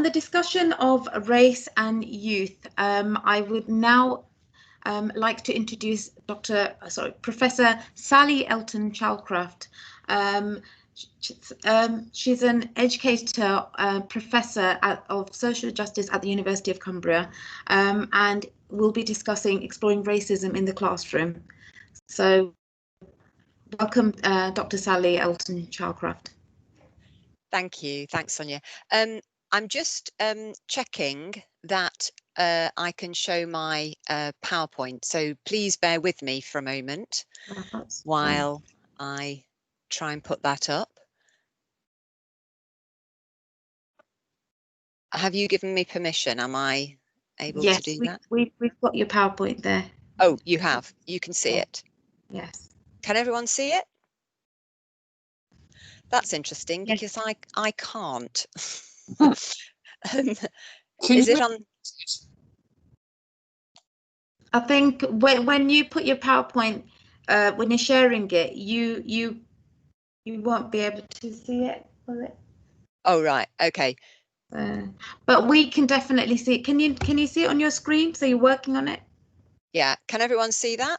the discussion of race and youth, I would now like to introduce Professor Sally Elton-Chalcraft. She's an educator, professor of social justice at the University of Cumbria, and we'll be discussing exploring racism in the classroom. So welcome, Dr. Sally Elton-Chalcraft. Thank you. Thanks, Sonia. I'm just checking that I can show my PowerPoint. So please bear with me for a moment while I try and put that up. Have you given me permission? Am I able to do that? We've got your PowerPoint there. Oh, you have. You can see it. Yes. Can everyone see it? That's interesting because I can't. Is it on? I think when you put your PowerPoint, when you're sharing it, you won't be able to see it, will it? Oh, right. Okay. But we can definitely see it. Can you see it on your screen? So you're working on it? Yeah. Can everyone see that?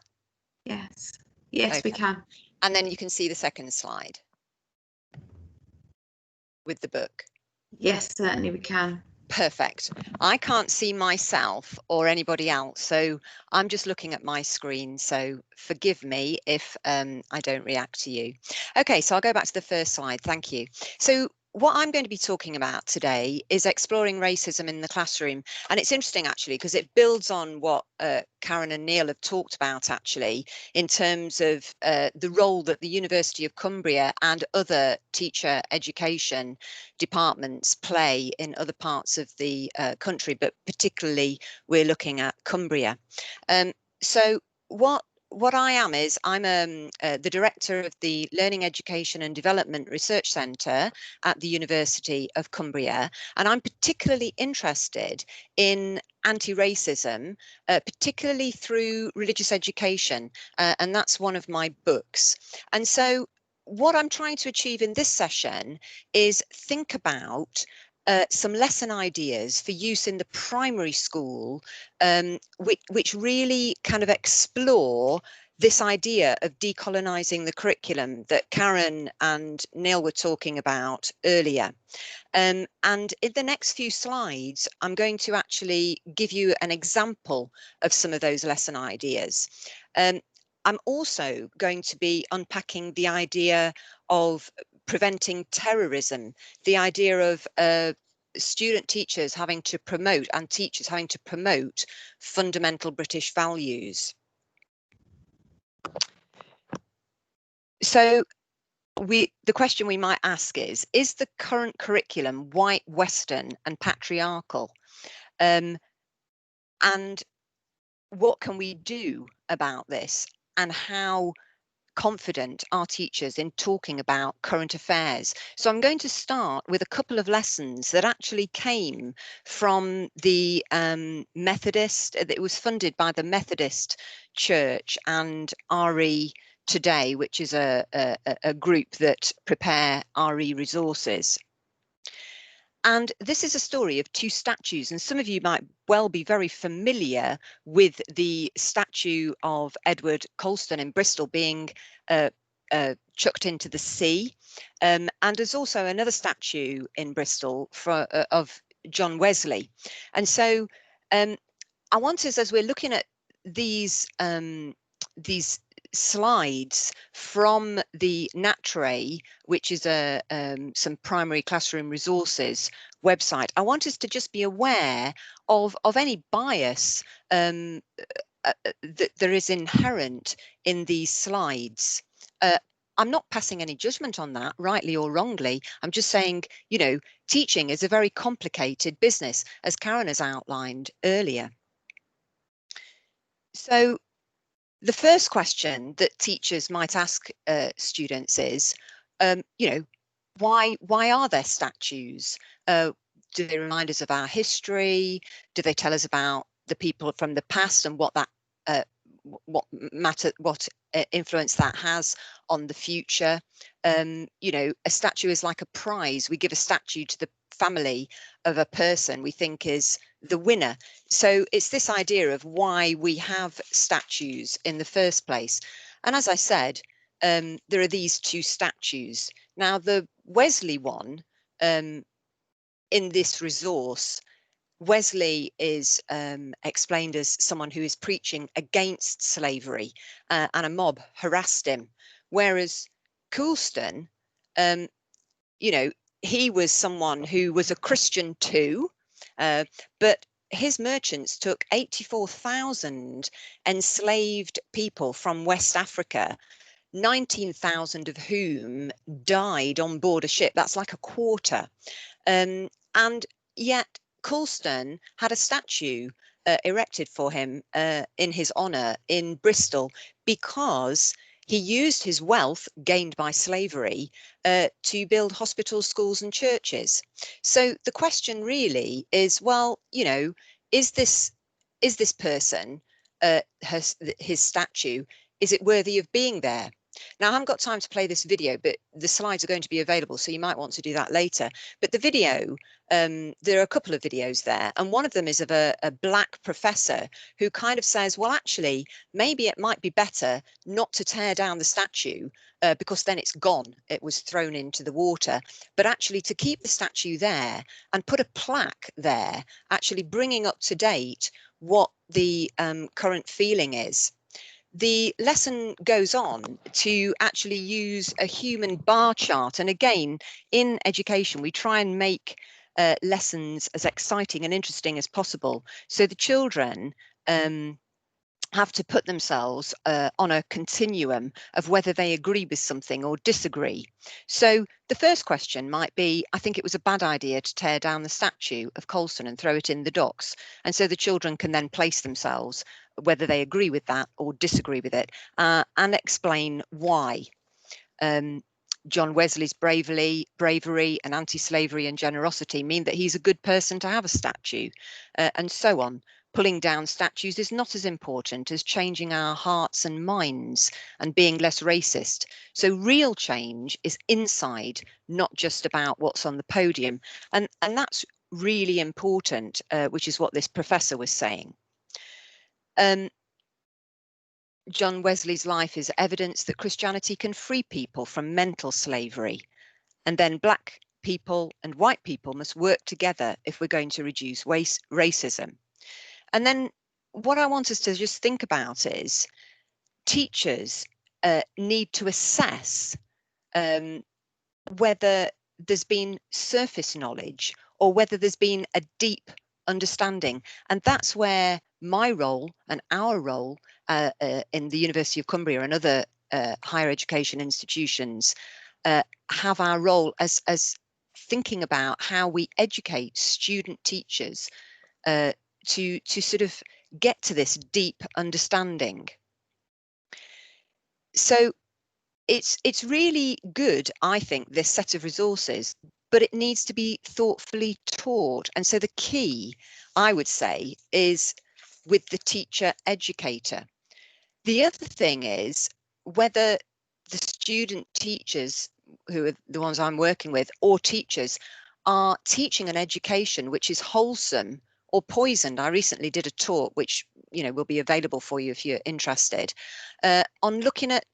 Yes. Yes, okay. We can. And then you can see the second slide with the book. Yes, certainly we can. Perfect. I can't see myself or anybody else, so I'm just looking at my screen, so forgive me if I don't react to you. Okay, so I'll go back to the first slide. Thank you. So what I'm going to be talking about today is exploring racism in the classroom. And it's interesting, actually, because it builds on what Karen and Neil have talked about, actually, in terms of the role that the University of Cumbria and other teacher education departments play in other parts of the country, but particularly we're looking at Cumbria. So what I am is I'm the director of the Learning, Education and Development Research Centre at the University of Cumbria, and I'm particularly interested in anti-racism, particularly through religious education, and that's one of my books. And so what I'm trying to achieve in this session is think about some lesson ideas for use in the primary school, which really kind of explore this idea of decolonising the curriculum that Karen and Neil were talking about earlier. And in the next few slides, I'm going to actually give you an example of some of those lesson ideas. I'm also going to be unpacking the idea of preventing terrorism, the idea of student teachers having to promote and teachers having to promote fundamental British values. So the question we might ask is the current curriculum white, Western and patriarchal? And what can we do about this? And how confident are teachers in talking about current affairs? So I'm going to start with a couple of lessons that actually came from the Methodist. It was funded by the Methodist Church and RE Today, which is a group that prepare RE resources. And this is a story of two statues, and some of you might well be very familiar with the statue of Edward Colston in Bristol being chucked into the sea. And there's also another statue in Bristol of John Wesley. And so I want us, as we're looking at these slides from the NatRe, which is some primary classroom resources website, I want us to just be aware of any bias that there is inherent in these slides. I'm not passing any judgment on that, rightly or wrongly. I'm just saying, you know, teaching is a very complicated business, as Karen has outlined earlier. So the first question that teachers might ask students is, you know, why are there statues? Do they remind us of our history? Do they tell us about the people from the past and what influence that has on the future? You know, a statue is like a prize. We give a statue to the family of a person we think is the winner. So it's this idea of why we have statues in the first place. And as I said, there are these two statues. Now, the Wesley one, in this resource, Wesley is explained as someone who is preaching against slavery, and a mob harassed him. Whereas Coulston, you know, he was someone who was a Christian too, but his merchants took 84,000 enslaved people from West Africa, 19,000 of whom died on board a ship. That's like a quarter. And yet Coulston had a statue erected for him in his honour in Bristol, because he used his wealth gained by slavery to build hospitals, schools and churches. So the question really is, well, you know, is this person, his statue, is it worthy of being there? Now, I haven't got time to play this video, but the slides are going to be available, so you might want to do that later. But the video, there are a couple of videos there, and one of them is of a black professor who kind of says, well, actually, maybe it might be better not to tear down the statue because then it's gone. It was thrown into the water, but actually to keep the statue there and put a plaque there, actually bringing up to date what the current feeling is. The lesson goes on to actually use a human bar chart. And again, in education, we try and make lessons as exciting and interesting as possible. So the children have to put themselves on a continuum of whether they agree with something or disagree. So the first question might be, I think it was a bad idea to tear down the statue of Coulston and throw it in the docks. And so the children can then place themselves whether they agree with that or disagree with it, and explain why. John Wesley's bravery and anti-slavery and generosity mean that he's a good person to have a statue, and so on. Pulling down statues is not as important as changing our hearts and minds and being less racist. So real change is inside, not just about what's on the podium. And that's really important, which is what this professor was saying. John Wesley's life is evidence that Christianity can free people from mental slavery. And then black people and white people must work together if we're going to reduce racism. And then what I want us to just think about is teachers need to assess whether there's been surface knowledge or whether there's been a deep understanding. And that's where my role and our role in the University of Cumbria and other higher education institutions have our role as thinking about how we educate student teachers to sort of get to this deep understanding. So it's really good, I think, this set of resources, but it needs to be thoughtfully taught. And so the key, I would say, is with the teacher educator. The other thing is whether the student teachers, who are the ones I'm working with, or teachers, are teaching an education which is wholesome or poisoned. I recently did a talk, which will be available for you if you're interested, on looking at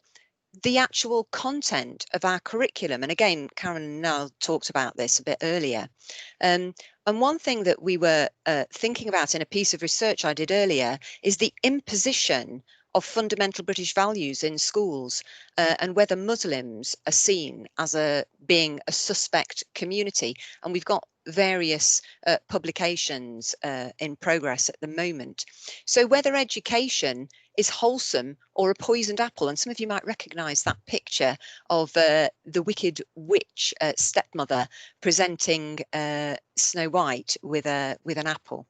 the actual content of our curriculum. And again, Karen and Nell talked about this a bit earlier. And one thing that we were thinking about in a piece of research I did earlier is the imposition of fundamental British values in schools, and whether Muslims are seen as being a suspect community. And we've got various publications in progress at the moment. So whether education is wholesome or a poisoned apple, and some of you might recognise that picture of the wicked witch stepmother presenting Snow White with an apple.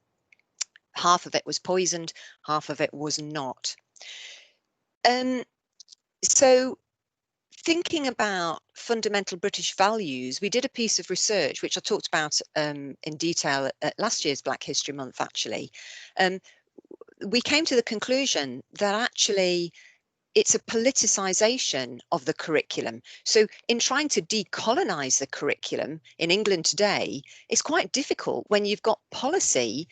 Half of it was poisoned, half of it was not. So thinking about fundamental British values, we did a piece of research which I talked about in detail at last year's Black History Month, actually. We came to the conclusion that actually it's a politicisation of the curriculum. So in trying to decolonise the curriculum in England today, it's quite difficult when you've got policy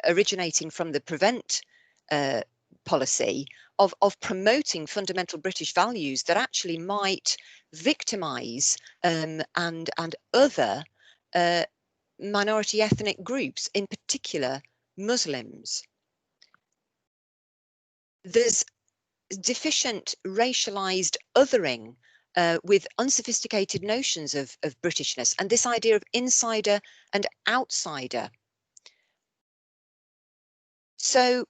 originating from the Prevent policy of promoting fundamental British values that actually might victimise and other minority ethnic groups, in particular Muslims. There's deficient racialized othering with unsophisticated notions of Britishness, and this idea of insider and outsider. So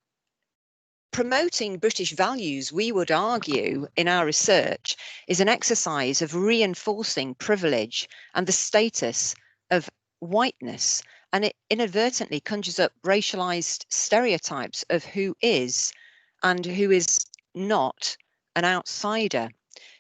promoting British values, we would argue in our research, is an exercise of reinforcing privilege and the status of whiteness, and it inadvertently conjures up racialized stereotypes of who is and who is not an outsider.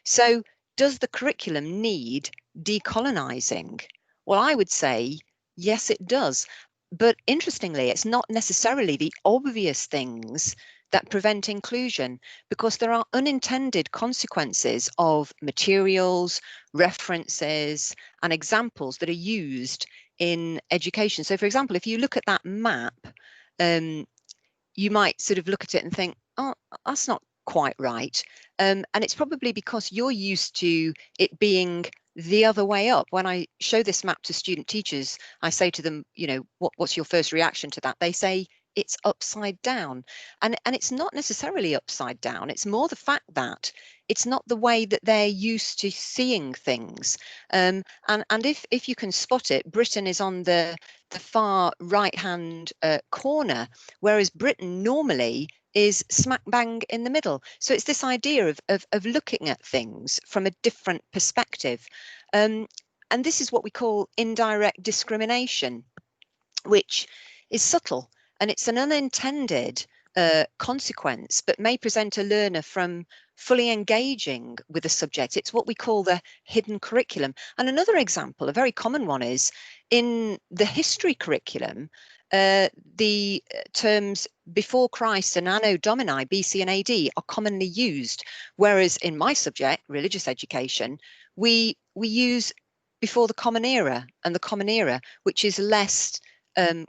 So does the curriculum need decolonizing? Well, I would say yes, it does. But interestingly, it's not necessarily the obvious things that prevent inclusion, because there are unintended consequences of materials, references, and examples that are used in education. So, for example, if you look at that map, you might sort of look at it and think, oh, that's not quite right. And it's probably because you're used to it being the other way up. When I show this map to student teachers, I say to them, you know, what's your first reaction to that? They say it's upside down. And it's not necessarily upside down. It's more the fact that it's not the way that they're used to seeing things. And if you can spot it, Britain is on the far right-hand corner, whereas Britain normally is smack bang in the middle. So it's this idea of looking at things from a different perspective. And this is what we call indirect discrimination, which is subtle, and it's an unintended consequence, but may prevent a learner from fully engaging with the subject. It's what we call the hidden curriculum. And another example, a very common one, is in the history curriculum, the terms before Christ and Anno Domini, BC and AD, are commonly used, whereas in my subject, religious education, we use before the Common Era and the Common Era, which is less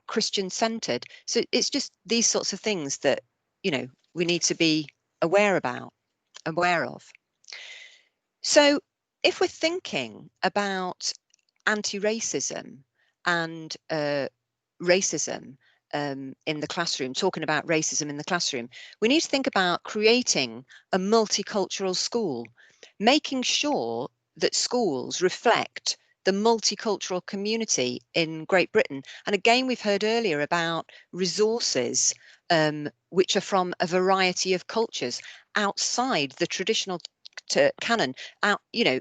Christian-centered. So it's just these sorts of things that, you know, we need to be aware of. So if we're thinking about anti-racism and racism in the classroom, talking about racism in the classroom, we need to think about creating a multicultural school, making sure that schools reflect the multicultural community in Great Britain. And again, we've heard earlier about resources which are from a variety of cultures outside the traditional canon, you know,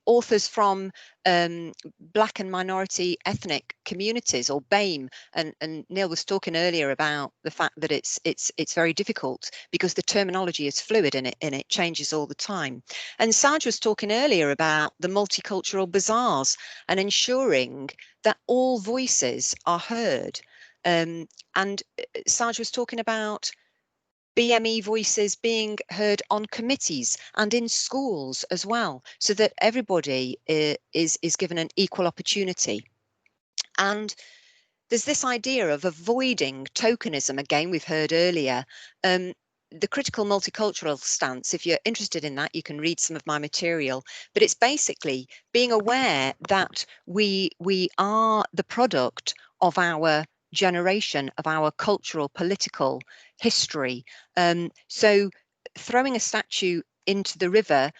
authors from Black and minority ethnic communities, or BAME, and Neil was talking earlier about the fact that it's very difficult because the terminology is fluid and it changes all the time. And Saj was talking earlier about the multicultural bazaars and ensuring that all voices are heard. And Saj was talking about BME voices being heard on committees and in schools as well, so that everybody is given an equal opportunity. And there's this idea of avoiding tokenism. Again, we've heard earlier. The critical multicultural stance, if you're interested in that, you can read some of my material, but it's basically being aware that we are the product of our generation, of our cultural, political history. So throwing a statue into the river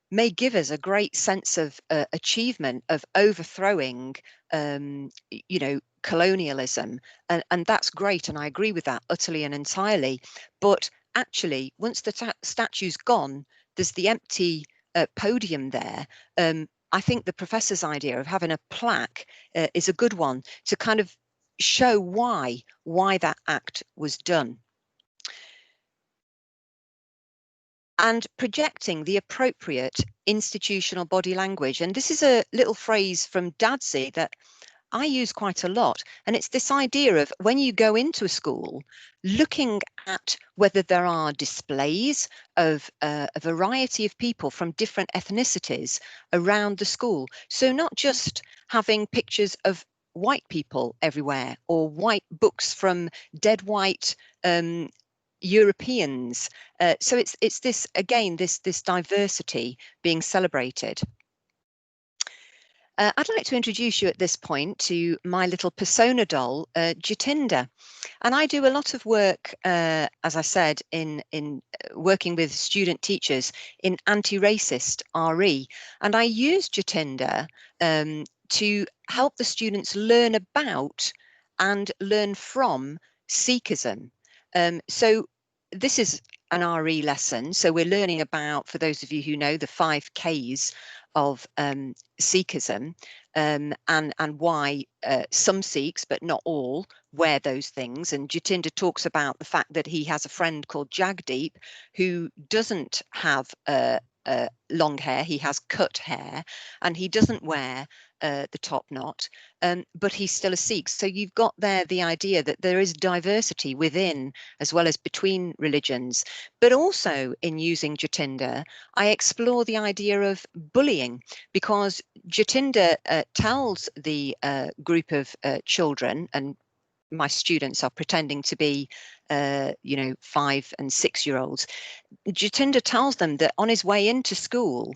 may give us a great sense of achievement, of overthrowing, you know, colonialism, and that's great, and I agree with that utterly and entirely. But actually, once the statue's gone, there's the empty podium there. I think the professor's idea of having a plaque is a good one to kind of show why that act was done. And projecting the appropriate institutional body language. And this is a little phrase from Dadsey that I use quite a lot. And it's this idea of when you go into a school, looking at whether there are displays of a variety of people from different ethnicities around the school. So not just having pictures of white people everywhere or white books from dead white Europeans. So it's this, again, this diversity being celebrated. I'd like to introduce you at this point to my little persona doll, Jatinder. And I do a lot of work, as I said, in working with student teachers in anti-racist RE. And I use Jatinder to help the students learn about and learn from Sikhism. So this is an RE lesson. So we're learning about, for those of you who know, the 5 Ks of Sikhism, and why some Sikhs, but not all, wear those things. And Jatinder talks about the fact that he has a friend called Jagdeep who doesn't have long hair, he has cut hair, and he doesn't wear the top knot, but he's still a Sikh. So you've got there the idea that there is diversity within as well as between religions. But also in using Jatinder, I explore the idea of bullying, because Jatinder tells the group of children, and my students are pretending to be, 5 and 6 year olds. Jatinder tells them that on his way into school,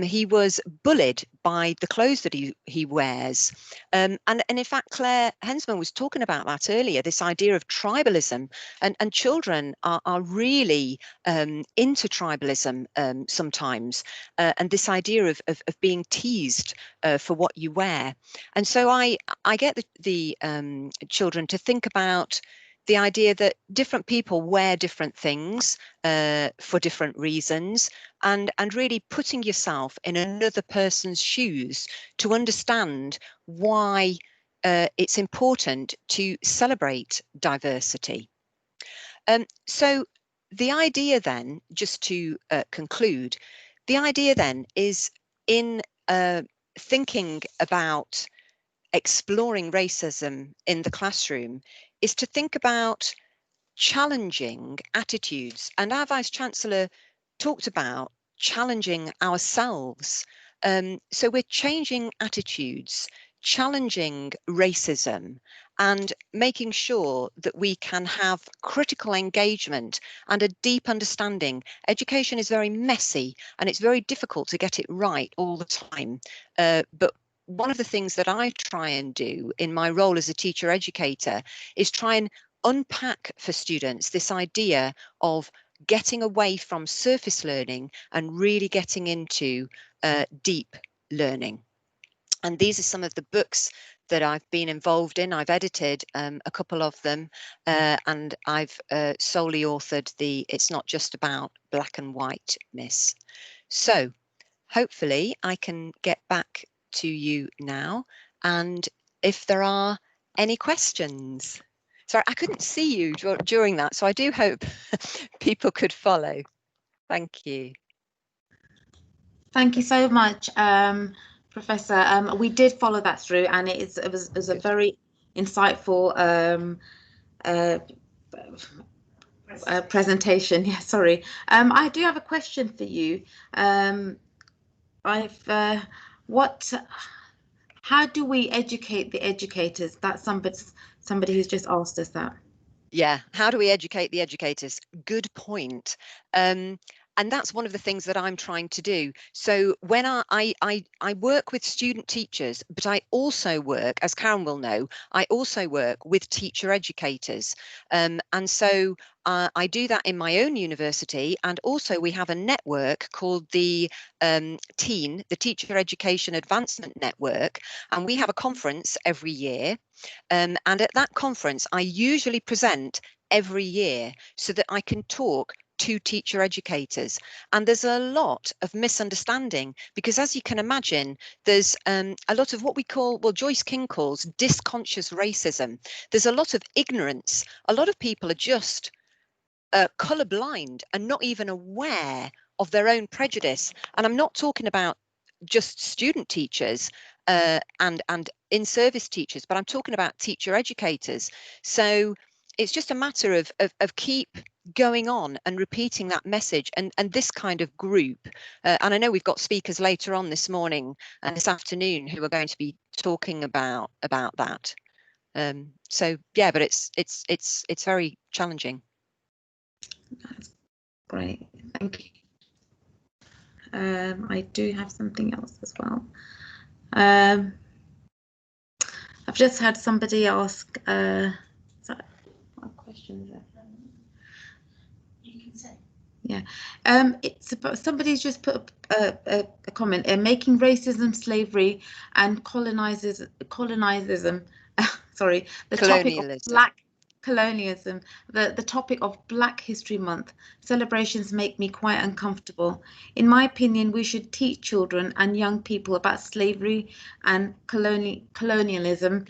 he was bullied by the clothes that he wears. And in fact, Claire Hensman was talking about that earlier, this idea of tribalism, and children are really into tribalism sometimes, and this idea of being teased for what you wear. And so I get the children to think about the idea that different people wear different things for different reasons, and really putting yourself in another person's shoes to understand why it's important to celebrate diversity. So the idea then, just to conclude, the idea then is in thinking about exploring racism in the classroom is to think about challenging attitudes. And our Vice-Chancellor talked about challenging ourselves. So we're changing attitudes, challenging racism, and making sure that we can have critical engagement and a deep understanding. Education is very messy and it's very difficult to get it right all the time. But one of the things that I try and do in my role as a teacher educator is try and unpack for students this idea of getting away from surface learning and really getting into deep learning. And these are some of the books that I've been involved in. I've edited a couple of them, and I've solely authored the It's Not Just About Black and White, Miss. So hopefully I can get back to you now, and if there are any questions. Sorry, I couldn't see you during that, so I do hope people could follow. Thank you. Thank you so much, Professor. We did follow that through, and it was a very insightful presentation. Yeah, sorry. I do have a question for you. How do we educate the educators? That's somebody who's just asked us that. Yeah, how do we educate the educators? Good point. And that's one of the things that I'm trying to do. So when I work with student teachers, but I also work, as Karen will know, I also work with teacher educators. And so I do that in my own university. And also we have a network called the TEAN, the Teacher Education Advancement Network. And we have a conference every year. And at that conference, I usually present every year so that I can talk to teacher educators. And there's a lot of misunderstanding because, as you can imagine, there's a lot of what we call, well, Joyce King calls disconscious racism. There's a lot of ignorance. A lot of people are just colourblind and not even aware of their own prejudice. And I'm not talking about just student teachers. and in-service teachers, but I'm talking about teacher educators. So it's just a matter of keep going on and repeating that message, and this kind of group. And I know we've got speakers later on this morning and this afternoon who are going to be talking about that. So yeah, but it's very challenging. That's great, thank you. I do have something else as well. I've just had somebody ask, what question is it? You can say. Yeah, it's about, somebody's just put a comment, making racism, slavery and colonizism sorry, the topic of black colonialism, the topic of Black History Month celebrations make me quite uncomfortable. In my opinion, we should teach children and young people about slavery and colonialism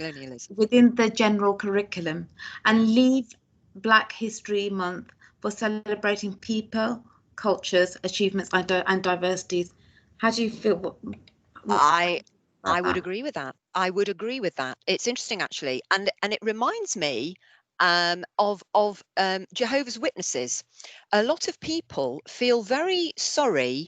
within the general curriculum, and leave Black History Month for celebrating people, cultures, achievements and diversities. How do you feel? I would agree with that. I would agree with that. It's interesting, actually, and it reminds me of Jehovah's Witnesses. A lot of people feel very sorry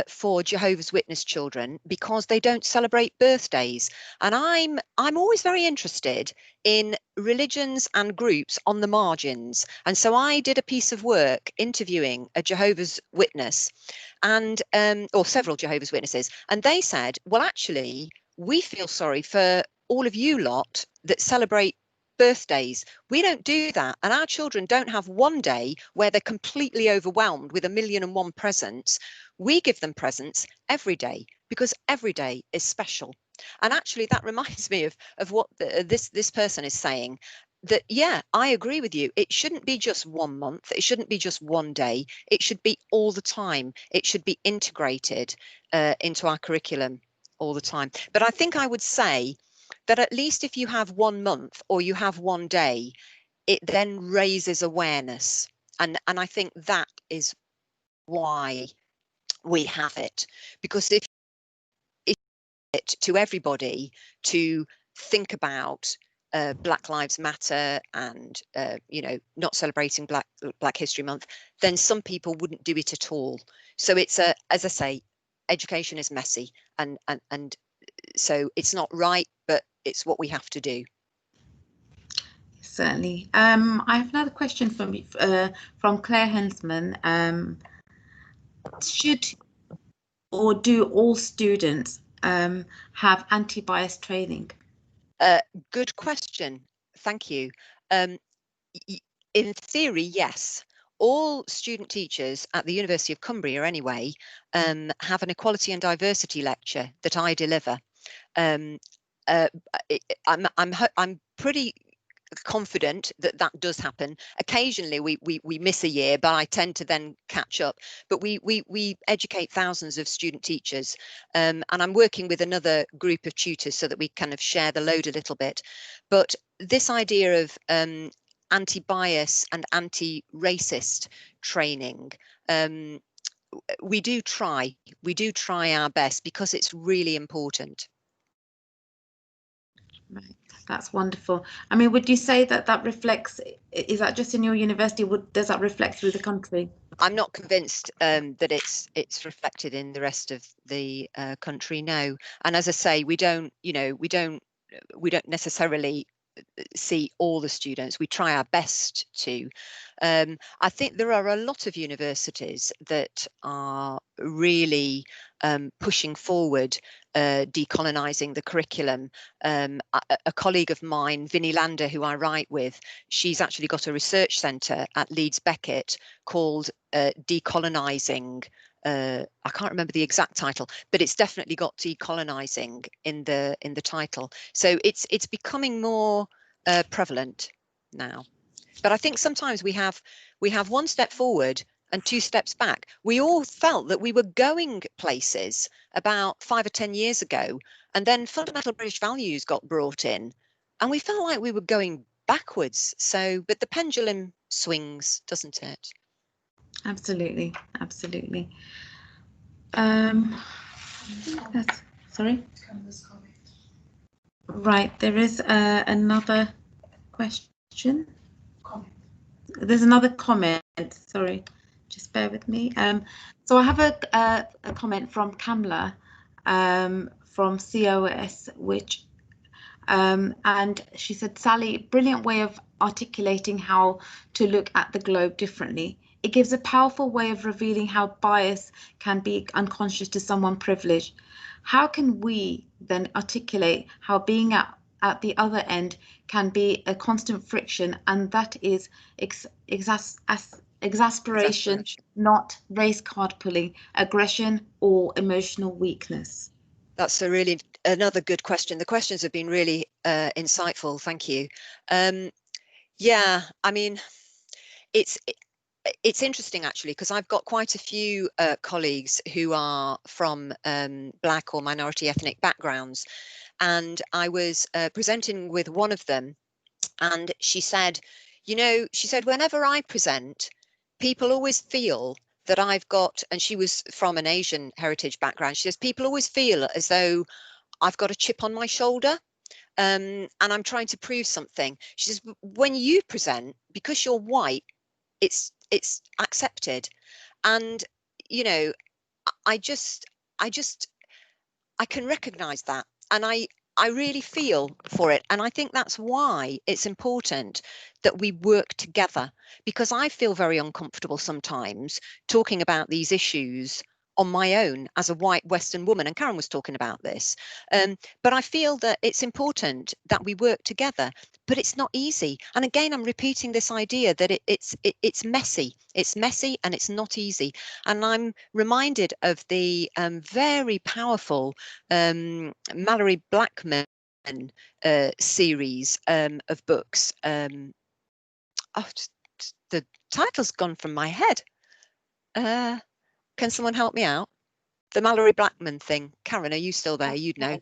for Jehovah's Witness children because they don't celebrate birthdays, and I'm always very interested in religions and groups on the margins. And so I did a piece of work interviewing a Jehovah's Witness, and or several Jehovah's Witnesses, and they said, well, actually, we feel sorry for all of you lot that celebrate birthdays. We don't do that, and our children don't have one day where they're completely overwhelmed with 1,000,001 presents. We give them presents every day because every day is special. And actually, that reminds me of what this person is saying, that, yeah, I agree with you. It shouldn't be just 1 month. It shouldn't be just one day. It should be all the time. It should be integrated into our curriculum all the time. But I think I would say that at least if you have 1 month or you have one day, it then raises awareness. And I think that is why we have it, because if it to everybody to think about Black Lives Matter and not celebrating Black History Month, then some people wouldn't do it at all. So it's as I say, education is messy, and so it's not right, but it's what we have to do. Certainly. I have another question from Claire Hensman. Should or do all students have anti-bias training? Good question. Thank you. In theory, yes. All student teachers at the University of Cumbria, anyway, have an equality and diversity lecture that I deliver. I'm pretty confident that that does happen. Occasionally we miss a year, but I tend to then catch up. But we educate thousands of student teachers, and I'm working with another group of tutors so that we kind of share the load a little bit. But this idea of anti-bias and anti-racist training, we do try our best because it's really important. Right, that's wonderful. I mean, would you say that that reflects, is that just in your university, does that reflect through the country? I'm not convinced that it's reflected in the rest of the country, no. And as I say, we don't necessarily see all the students. We try our best to. I think there are a lot of universities that are really pushing forward decolonising the curriculum. A colleague of mine, Vinnie Lander, who I write with, she's actually got a research centre at Leeds Beckett called Decolonising. I can't remember the exact title, but it's definitely got decolonising in the title. So it's becoming more prevalent now. But I think sometimes we have 1 step forward and 2 steps back. We all felt that we were going places about 5 or 10 years ago, and then fundamental British values got brought in, and we felt like we were going backwards. So, but the pendulum swings, doesn't it? Absolutely, absolutely. Sorry? Right, there is another question. There's another comment. Sorry, just bear with me. So I have a comment from Kamla from COS, which and she said, Sally, brilliant way of articulating how to look at the globe differently. It gives a powerful way of revealing how bias can be unconscious to someone privileged. How can we then articulate how being at the other end can be a constant friction, and that is exasperation, not race card pulling, aggression, or emotional weakness? That's another good question. The questions have been really insightful. Thank you. Yeah, I mean, it's interesting actually, because I've got quite a few colleagues who are from Black or minority ethnic backgrounds, and I was presenting with one of them, and she said, whenever I present, people always feel that I've got, and she was from an Asian heritage background, she says, people always feel as though I've got a chip on my shoulder, and I'm trying to prove something. She says, when you present, because you're white, it's accepted. And I can recognize that, and I really feel for it. And I think that's why it's important that we work together, because I feel very uncomfortable sometimes talking about these issues on my own as a white Western woman, and Karen was talking about this, but I feel that it's important that we work together, but it's not easy. And again, I'm repeating this idea that it's messy, and it's not easy. And I'm reminded of the very powerful Mallory Blackman series of books. The title's gone from my head. Can someone help me out? The Mallory Blackman thing. Karen, are you still there? You'd know.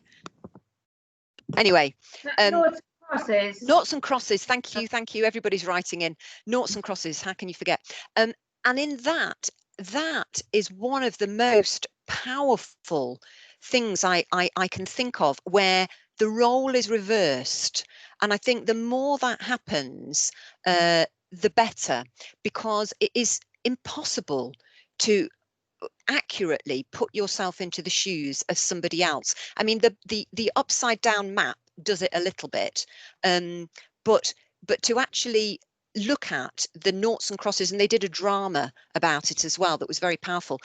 Anyway, Noughts and crosses. Noughts and crosses. Thank you. Everybody's writing in. Noughts and crosses. How can you forget? And in that is one of the most powerful things I can think of, where the role is reversed. And I think the more that happens, the better, because it is impossible to accurately put yourself into the shoes of somebody else. I mean, the upside down map does it a little bit, but to actually look at the noughts and crosses, and they did a drama about it as well that was very powerful,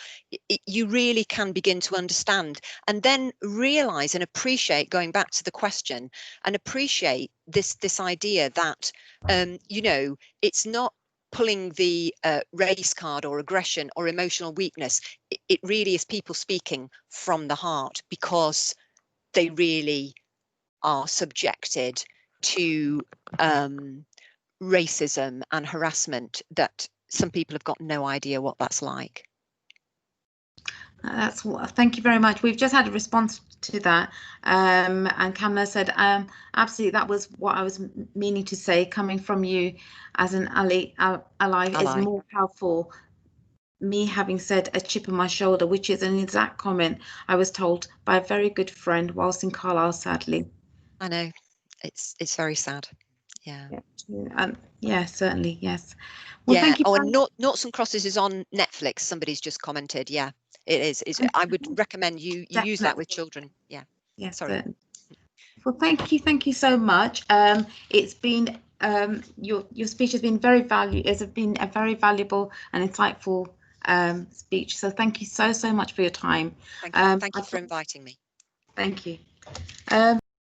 you really can begin to understand, and then realize and appreciate, going back to the question, and appreciate this idea that it's not pulling the race card or aggression or emotional weakness. It really is people speaking from the heart, because they really are subjected to racism and harassment that some people have got no idea what that's like. Thank you very much. We've just had a response to that, and Kamla said, absolutely, that was what I was meaning to say. Coming from you as an ally is more powerful. Me having said a chip on my shoulder, which is an exact comment I was told by a very good friend whilst in Carlisle, sadly. I know, it's very sad. Yeah. Yeah, certainly, yes. Well, yeah. Thank you. And Noughts and Crosses is on Netflix. Somebody's just commented. Yeah, it is. I would recommend you use that with children. Yeah. Yes. Sorry. Well, thank you so much. It's been your speech has been very been a very valuable and insightful speech. So thank you so much for your time. Thank you for inviting me. Thank you.